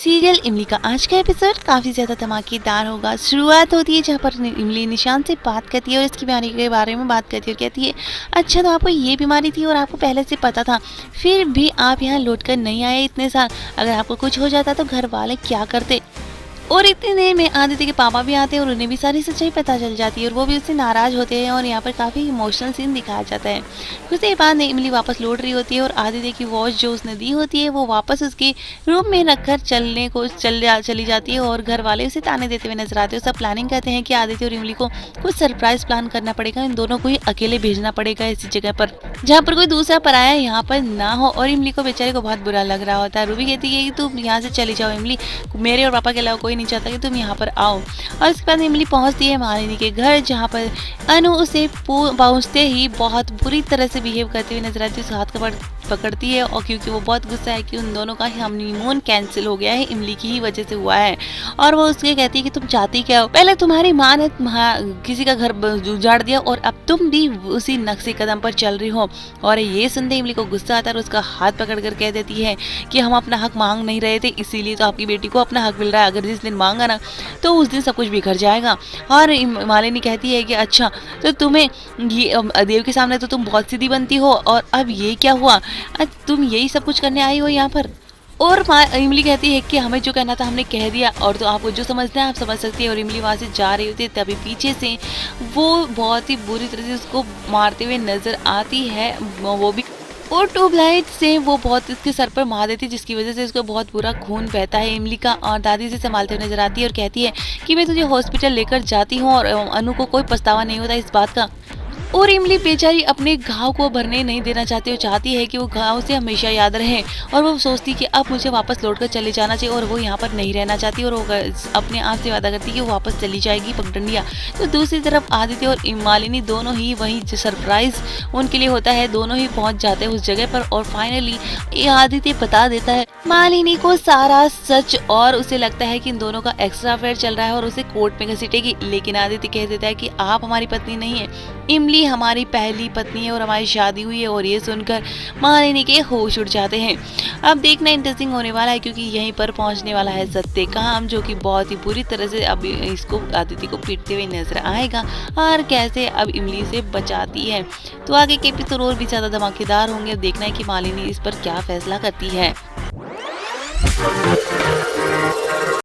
Serial इमली का आज का एपिसोड काफ़ी ज़्यादा धमाकेदार होगा। शुरुआत होती है जहाँ पर इमली निशान से बात करती है और इसकी बीमारी के बारे में बात करती है और कहती है, अच्छा तो आपको ये बीमारी थी और आपको पहले से पता था, फिर भी आप यहाँ लौट कर नहीं आए इतने साल। अगर आपको कुछ हो जाता तो घर वाले क्या करते। और इतनी देर में आदित्य के पापा भी आते हैं और उन्हें भी सारी सच्चाई पता चल जाती है और वो भी उससे नाराज़ होते हैं और यहाँ पर काफ़ी इमोशनल सीन दिखाया जाता है। कुछ देर बाद इमली वापस लौट रही होती है और आदित्य की वॉच जो उसने दी होती है वो वापस उसके रूम में रखकर चली जाती है और घर वाले उसे ताने देते हुए नजर आते हैं। सब प्लानिंग करते हैं कि आदित्य और इमली को कुछ सरप्राइज प्लान करना पड़ेगा, इन दोनों को ही अकेले भेजना पड़ेगा ऐसी जगह पर जहाँ पर कोई दूसरा पराया यहाँ पर ना हो। और इमली को बेचारे को बहुत बुरा लग रहा होता है। रूबी कहती है कि तुम यहाँ से चली जाओ इमली, मेरे और पापा के अलावा कोई नहीं चाहता कि तुम यहाँ पर आओ। और उसके बाद इमली पहुँचती है मालिनी के घर जहाँ पर अनु उसे पहुँचते ही बहुत बुरी तरह से बिहेव करते हुए नजर आती है। उसका हाथ का पकड़ती है और क्योंकि वो बहुत गुस्सा है कि उन दोनों का हनीमून कैंसिल हो गया है, इमली की ही वजह से हुआ है। और वो उसके कहती है कि तुम चाहती क्या हो, पहले तुम्हारी माँ ने किसी का घर उजाड़ दिया और अब तुम भी उसी नक्शे कदम पर चल रही हो। और ये सुनते इमली को गुस्सा आता है और उसका हाथ पकड़ कर कह देती है कि हम अपना हक मांग नहीं रहे थे, इसीलिए तो आपकी बेटी को अपना हक मिल रहा है। अगर जिस दिन मांगा ना तो उस दिन सब कुछ बिखर जाएगा। और मालिनी कहती है कि अच्छा तो तुम्हें ये देव के सामने तो तुम बहुत सीधी बनती हो और अब ये क्या हुआ, तुम यही सब कुछ करने आई हो यहाँ पर। और इमली कहती है कि हमें जो कहना था हमने कह दिया और तो आपको जो समझना है आप समझ सकती है। और इमली वहाँ से जा रही होती है तभी पीछे से वो बहुत ही बुरी तरह से उसको मारते हुए नजर आती है, वो भी और ट्यूबलाइट से वो बहुत इसके सर पर मार देती है जिसकी वजह से उसको बहुत बुरा खून बहता है। इमली का और दादी से संभालते हुए नजर आती है और कहती है कि मैं तुझे हॉस्पिटल लेकर जाती हूँ और अनु को कोई पछतावा नहीं होता इस बात का। और इमली बेचारी अपने घाव को भरने नहीं देना चाहती और चाहती है कि वो घाव से हमेशा याद रहे। और वो सोचती कि अब मुझे वापस लौटकर चले जाना चाहिए और वो यहाँ पर नहीं रहना चाहती और वो अपने आप से वादा करती कि वो वापस चली जाएगी पगडंडिया। तो दूसरी तरफ आदित्य और मालिनी दोनों ही वहीं सरप्राइज उनके लिए होता है, दोनों ही पहुंच जाते हैं उस जगह पर। और फाइनली आदित्य बता देता है मालिनी को सारा सच और उसे लगता है कि इन दोनों का एक्स्ट्रा अफेयर चल रहा है और उसे कोर्ट में घसीटेगी। लेकिन आदित्य कह देता है कि आप हमारी पत्नी नहीं है, इमली हमारी पहली पत्नी है और हमारी शादी हुई है। और ये सुनकर मालिनी के होश उड़ जाते हैं। अब देखना इंटरेस्टिंग होने वाला है क्योंकि यहीं पर पहुंचने वाला है सत्यकाम जो कि बहुत ही बुरी तरह से अब इसको आदित्य को पीटते हुए नजर आएगा और कैसे अब इमली से बचाती है। तो आगे के एपिसोड और भी ज्यादा धमाकेदार होंगे। अब देखना है कि मालिनी इस पर क्या फैसला करती है।